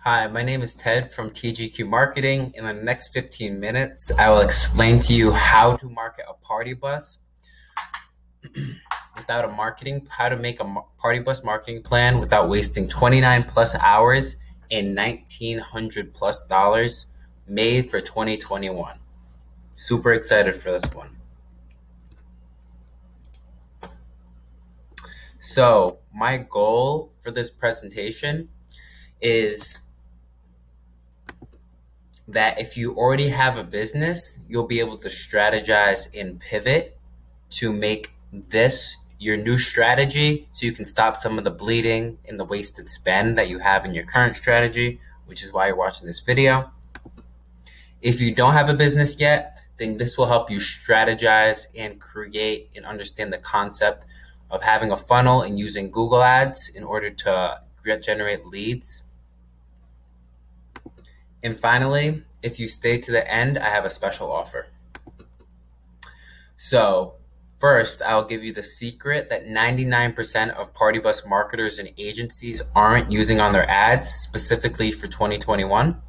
Hi, my name is Ted from TGQ Marketing. In the next 15 minutes, I will explain to you how to market a party bus how to make a party bus marketing plan without wasting 29 plus hours and $1,900 plus dollars made for 2021. Super excited for this one. So, my goal for this presentation is that if you already have a business, you'll be able to strategize and pivot to make this your new strategy so you can stop some of the bleeding and the wasted spend that you have in your current strategy, which is why you're watching this video. If you don't have a business yet, then this will help you strategize and create and understand the concept of having a funnel and using Google Ads in order to generate leads. And finally, if you stay to the end, I have a special offer. So, first, I'll give you the secret that 99% of party bus marketers and agencies aren't using on their ads, specifically for 2021.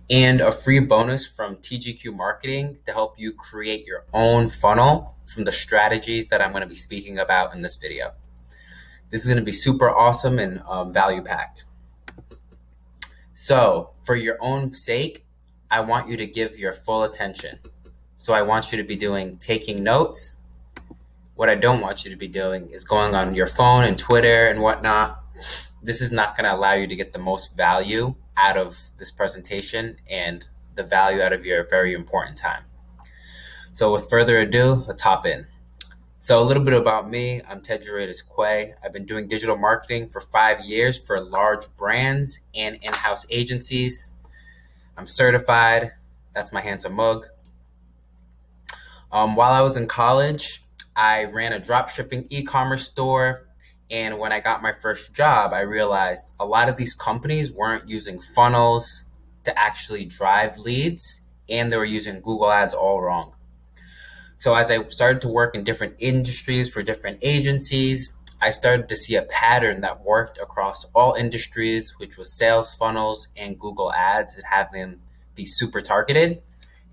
And a free bonus from TGQ Marketing to help you create your own funnel from the strategies that I'm going to be speaking about in this video. This is going to be super awesome and value-packed. So, for your own sake, I want you to give your full attention. So I want you to be taking notes. What I don't want you to be doing is going on your phone and Twitter and whatnot. This is not going to allow you to get the most value out of this presentation and the value out of your very important time. So with further ado, let's hop in. So a little bit about me. I'm Ted Quay. I've been doing digital marketing for 5 years for large brands and in-house agencies. I'm certified. That's my handsome mug. While I was in college, I ran a dropshipping e-commerce store. And when I got my first job, I realized a lot of these companies weren't using funnels to actually drive leads, and they were using Google Ads all wrong. So as I started to work in different industries for different agencies, I started to see a pattern that worked across all industries, which was sales funnels and Google Ads, and have them be super targeted.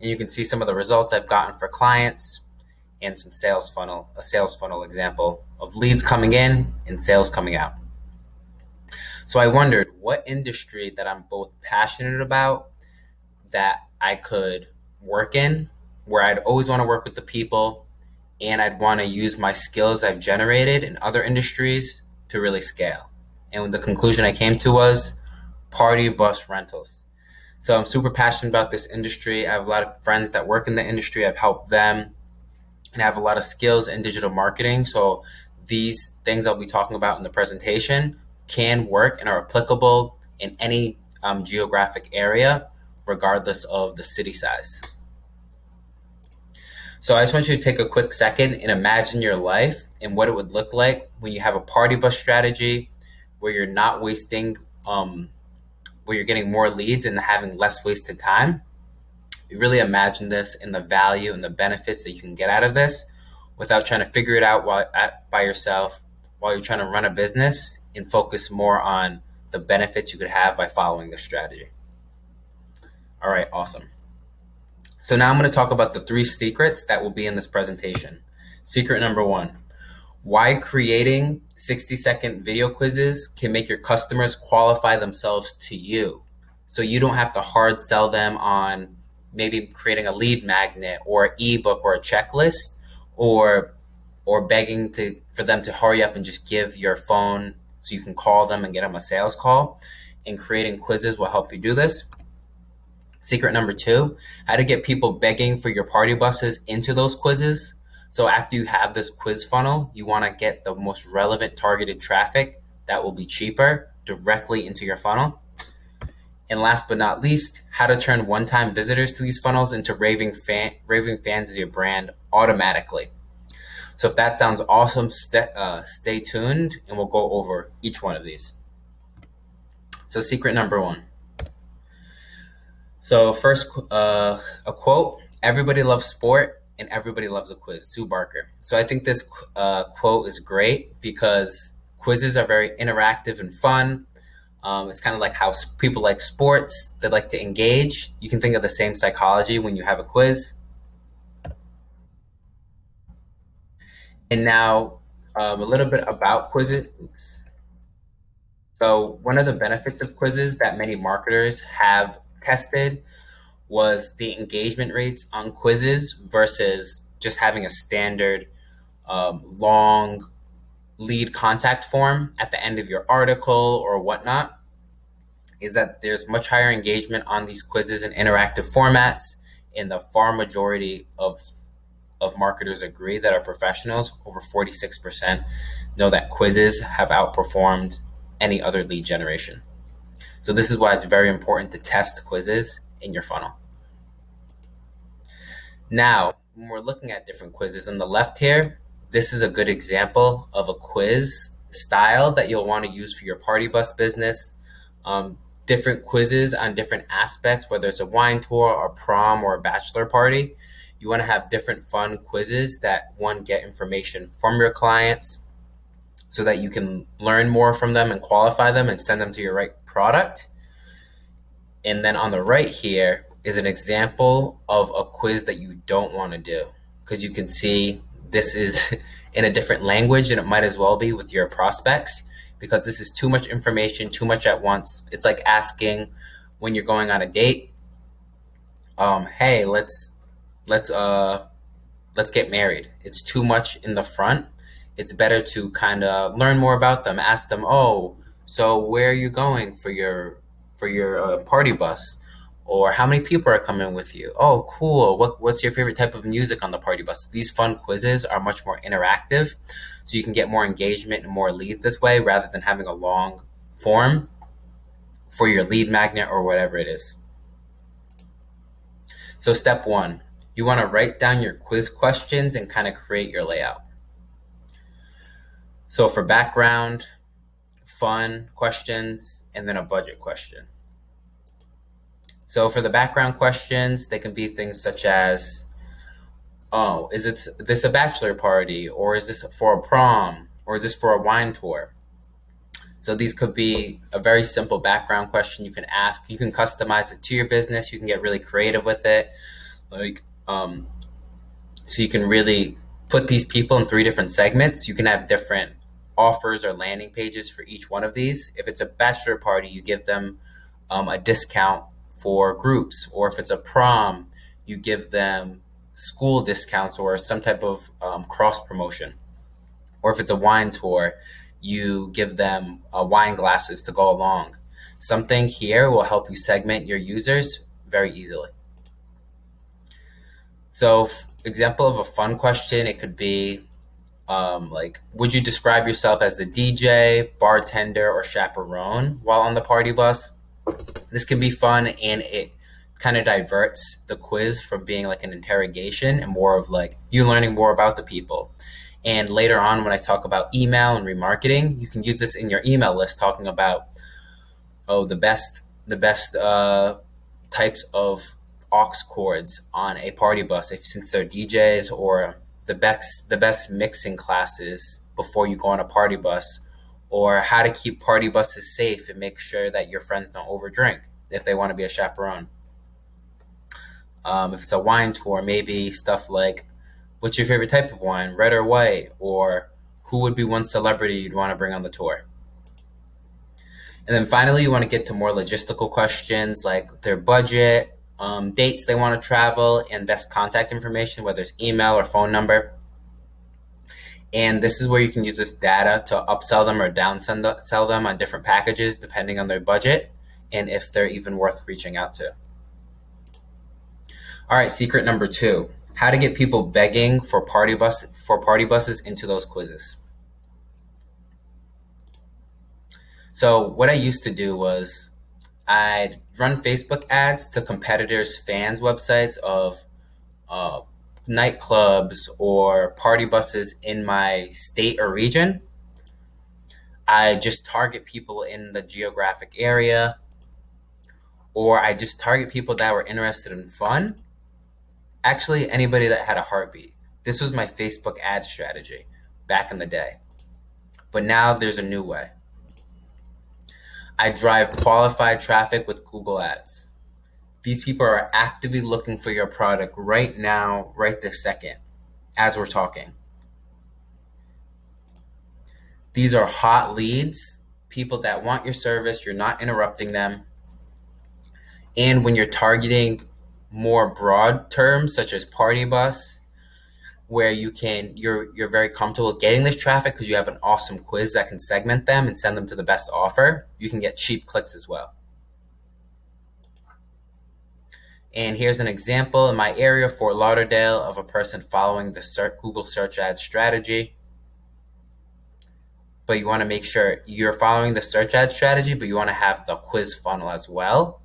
And you can see some of the results I've gotten for clients and a sales funnel example of leads coming in and sales coming out. So I wondered what industry that I'm both passionate about that I could work in, where I'd always want to work with the people, and I'd want to use my skills I've generated in other industries to really scale. And the conclusion I came to was party bus rentals. So I'm super passionate about this industry. I have a lot of friends that work in the industry. I've helped them and I have a lot of skills in digital marketing. So these things I'll be talking about in the presentation can work and are applicable in any geographic area, regardless of the city size. So I just want you to take a quick second and imagine your life and what it would look like when you have a party bus strategy where you're not wasting where you're getting more leads and having less wasted time. You really imagine this and the value and the benefits that you can get out of this without trying to figure it out by yourself while you're trying to run a business, and focus more on the benefits you could have by following this strategy. All right, awesome. So now I'm going to talk about the 3 secrets that will be in this presentation. Secret number 1. Why creating 60-second video quizzes can make your customers qualify themselves to you. So you don't have to hard sell them on maybe creating a lead magnet or an ebook or a checklist, or begging for them to hurry up and just give your phone so you can call them and get them a sales call. And creating quizzes will help you do this. Secret number 2, how to get people begging for your party buses into those quizzes. So after you have this quiz funnel, you want to get the most relevant targeted traffic that will be cheaper directly into your funnel. And last but not least, how to turn one-time visitors to these funnels into raving fans of your brand automatically. So if that sounds awesome, stay tuned and we'll go over each one of these. So secret number 1. So first, a quote: "Everybody loves sport and everybody loves a quiz." Sue Barker. So I think this quote is great because quizzes are very interactive and fun. It's kind of like how people like sports, they like to engage. You can think of the same psychology when you have a quiz. And now a little bit about quizzes. So, one of the benefits of quizzes that many marketers have tested was the engagement rates on quizzes versus just having a standard long lead contact form at the end of your article or whatnot. Is that there's much higher engagement on these quizzes and interactive formats, and the far majority of marketers agree that are professionals, over 46%, know that quizzes have outperformed any other lead generation. So this is why it's very important to test quizzes in your funnel. Now, when we're looking at different quizzes on the left here, this is a good example of a quiz style that you'll want to use for your party bus business. Different quizzes on different aspects, whether it's a wine tour, a prom, or a bachelor party. You want to have different fun quizzes that, one, get information from your clients so that you can learn more from them and qualify them and send them to your right product. And then on the right here is an example of a quiz that you don't want to do, because you can see this is in a different language, and it might as well be with your prospects, because this is too much information, too much at once. It's like asking when you're going on a date, hey, let's get married. It's too much in the front. It's better to kind of learn more about them. Ask them, oh, so where are you going for your party bus? Or how many people are coming with you? Oh, cool. What's your favorite type of music on the party bus? These fun quizzes are much more interactive, so you can get more engagement and more leads this way rather than having a long form for your lead magnet or whatever it is. So step one, you want to write down your quiz questions and kind of create your layout. So for background, fun questions, and then a budget question. So for the background questions, they can be things such as, oh, is this a bachelor party, or is this for a prom, or is this for a wine tour? So these could be a very simple background question you can ask. You can customize it to your business. You can get really creative with it. So you can really put these people in 3 different segments. You can have different offers or landing pages for each one of these. If it's a bachelor party, you give them a discount for groups, or if it's a prom, you give them school discounts or some type of cross promotion. Or if it's a wine tour, you give them wine glasses to go along. Something here will help you segment your users very easily. So, example of a fun question, it could be like, would you describe yourself as the DJ, bartender, or chaperone while on the party bus? This can be fun, and it kind of diverts the quiz from being like an interrogation and more of like you learning more about the people. And later on, when I talk about email and remarketing, you can use this in your email list, talking about, oh, the best types of aux cords on a party bus, since they're DJs, or the best mixing classes before you go on a party bus, or how to keep party buses safe and make sure that your friends don't overdrink if they want to be a chaperone. If it's a wine tour, maybe stuff like, what's your favorite type of wine, red or white? Or who would be one celebrity you'd want to bring on the tour? And then finally, you want to get to more logistical questions like their budget, dates they want to travel, and best contact information, whether it's email or phone number. And this is where you can use this data to upsell them or downsell them on different packages depending on their budget and if they're even worth reaching out to. All right, secret number 2, how to get people begging for party buses into those quizzes. So what I used to do was I'd run Facebook ads to competitors' fans' websites of nightclubs or party buses in my state or region. I just target people in the geographic area, or I just target people that were interested in fun. Actually, anybody that had a heartbeat. This was my Facebook ad strategy back in the day. But now there's a new way. I drive qualified traffic with Google Ads. These people are actively looking for your product right now, right this second, as we're talking. These are hot leads, people that want your service, you're not interrupting them. And when you're targeting more broad terms such as party bus, where you're very comfortable getting this traffic because you have an awesome quiz that can segment them and send them to the best offer, you can get cheap clicks as well. And here's an example in my area, Fort Lauderdale, of a person following the Google search ad strategy. But you want to make sure you're following the search ad strategy, but you want to have the quiz funnel as well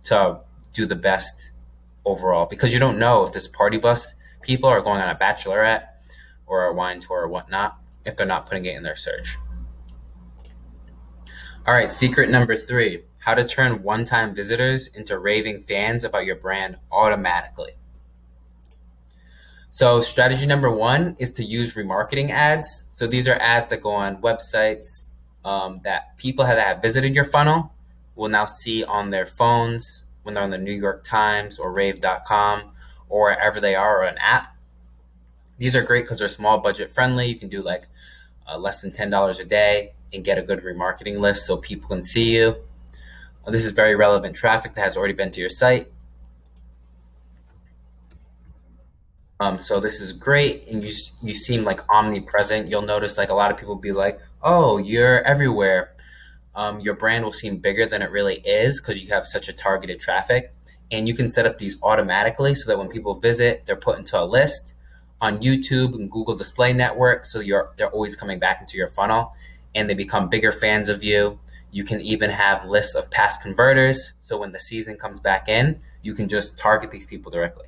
to do the best overall, because you don't know if this party bus people are going on a bachelorette or a wine tour or whatnot if they're not putting it in their search. All right, secret number 3, how to turn one-time visitors into raving fans about your brand automatically. So strategy number 1 is to use remarketing ads. So these are ads that go on websites that people that have visited your funnel will now see on their phones when they're on the New York Times or rave.com or wherever they are, or an app. These are great because they're small budget friendly. You can do like less than $10 a day and get a good remarketing list so people can see you. This is very relevant traffic that has already been to your site. So this is great, and you seem like omnipresent. You'll notice like a lot of people be like, "Oh, you're everywhere." Your brand will seem bigger than it really is because you have such a targeted traffic, and you can set up these automatically so that when people visit, they're put into a list on YouTube and Google Display Network. So they're always coming back into your funnel, and they become bigger fans of you. You can even have lists of past converters, so when the season comes back in, you can just target these people directly.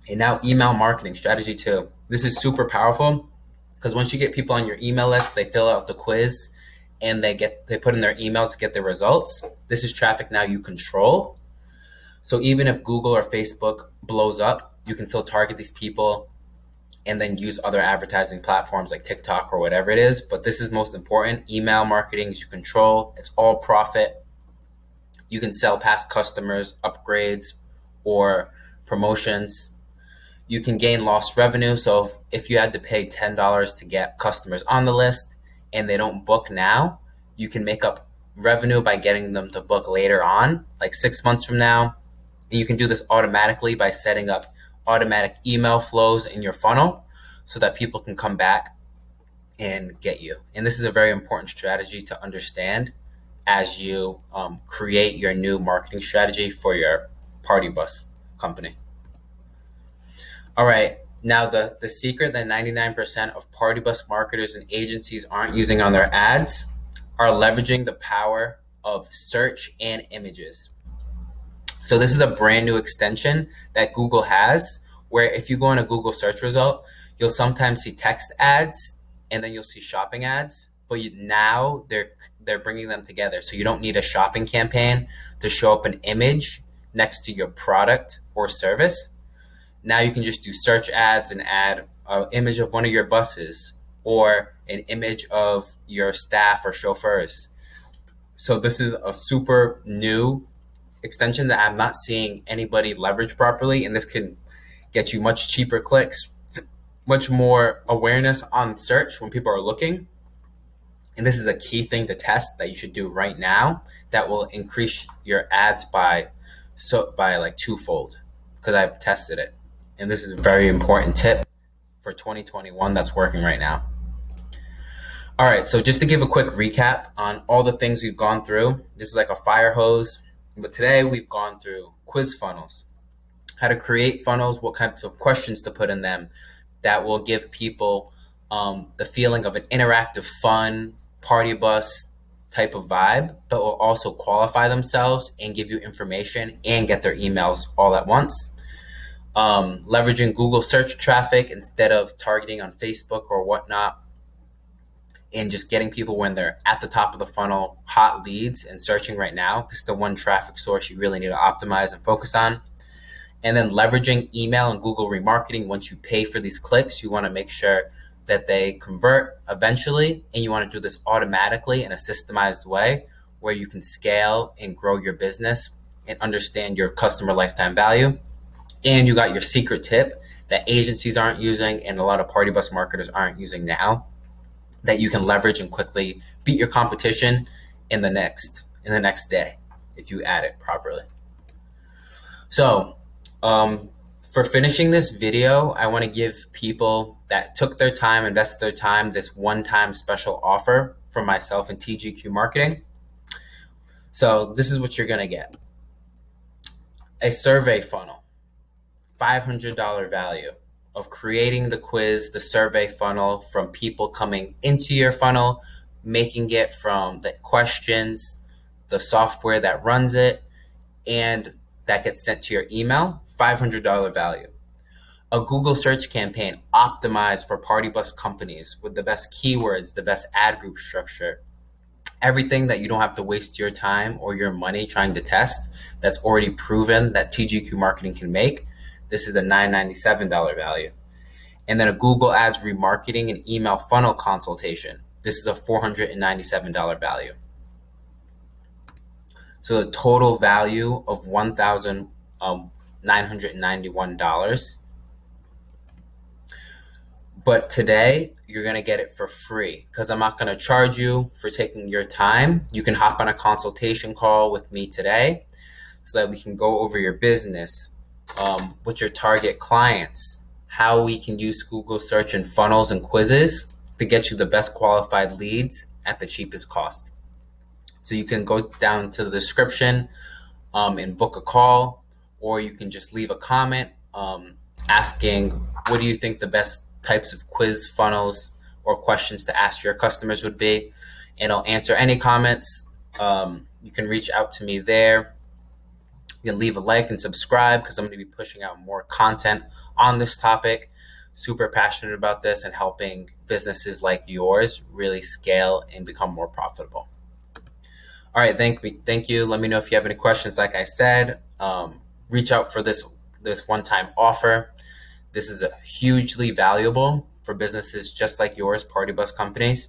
And now email marketing strategy 2. This is super powerful because once you get people on your email list, they fill out the quiz and they put in their email to get the results. This is traffic now you control. So even if Google or Facebook blows up, you can still target these people and then use other advertising platforms like TikTok or whatever it is. But this is most important. Email marketing is you control. It's all profit. You can sell past customers, upgrades, or promotions. You can gain lost revenue. So if you had to pay $10 to get customers on the list and they don't book now, you can make up revenue by getting them to book later on, like 6 months from now. And you can do this automatically by setting up automatic email flows in your funnel so that people can come back and get you. And this is a very important strategy to understand as you create your new marketing strategy for your party bus company. All right, now the secret that 99% of party bus marketers and agencies aren't using on their ads are leveraging the power of search and images. So this is a brand new extension that Google has, where if you go on a Google search result, you'll sometimes see text ads and then you'll see shopping ads, but now they're bringing them together. So you don't need a shopping campaign to show up an image next to your product or service. Now you can just do search ads and add an image of one of your buses or an image of your staff or chauffeurs. So this is a super new extension that I'm not seeing anybody leverage properly, and this can get you much cheaper clicks, much more awareness on search when people are looking. And this is a key thing to test that you should do right now that will increase your ads by like twofold, because I've tested it. And this is a very important tip for 2021 that's working right now. All right, so just to give a quick recap on all the things we've gone through, this is like a fire hose, but today we've gone through quiz funnels, how to create funnels, what kinds of questions to put in them that will give people the feeling of an interactive, fun party bus type of vibe, but will also qualify themselves and give you information and get their emails all at once. Leveraging Google search traffic instead of targeting on Facebook or whatnot, and just getting people when they're at the top of the funnel, hot leads, and searching right now. This is the one traffic source you really need to optimize and focus on. And then leveraging email and Google remarketing. Once you pay for these clicks, you want to make sure that they convert eventually, and you want to do this automatically in a systemized way where you can scale and grow your business and understand your customer lifetime value. And you got your secret tip that agencies aren't using and a lot of party bus marketers aren't using now, that you can leverage and quickly beat your competition in the next day if you add it properly. So, for finishing this video, I want to give people that took their time, invested their time, this one-time special offer from myself and TGQ Marketing. So this is what you're going to get. A survey funnel, $500 value of creating the quiz, the survey funnel from people coming into your funnel, making it from the questions, the software that runs it, and that gets sent to your email, $500 value. A Google search campaign optimized for party bus companies with the best keywords, the best ad group structure, everything that you don't have to waste your time or your money trying to test, that's already proven that TGQ Marketing can make. This is a $997 value. And then a Google Ads remarketing and email funnel consultation. This is a $497 value. So the total value of $1,991. But today, you're going to get it for free because I'm not going to charge you for taking your time. You can hop on a consultation call with me today so that we can go over your business, with your target clients, how we can use Google search and funnels and quizzes to get you the best qualified leads at the cheapest cost. So you can go down to the description and book a call, or you can just leave a comment asking what do you think the best types of quiz funnels or questions to ask your customers would be, and I'll answer any comments. You can reach out to me there. You can leave a like and subscribe because I'm going to be pushing out more content on this topic. Super passionate about this and helping businesses like yours really scale and become more profitable. All right, thank you. Let me know if you have any questions. Like I said, reach out for this one-time offer. This is a hugely valuable for businesses just like yours, party bus companies.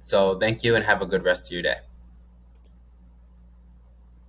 So thank you and have a good rest of your day.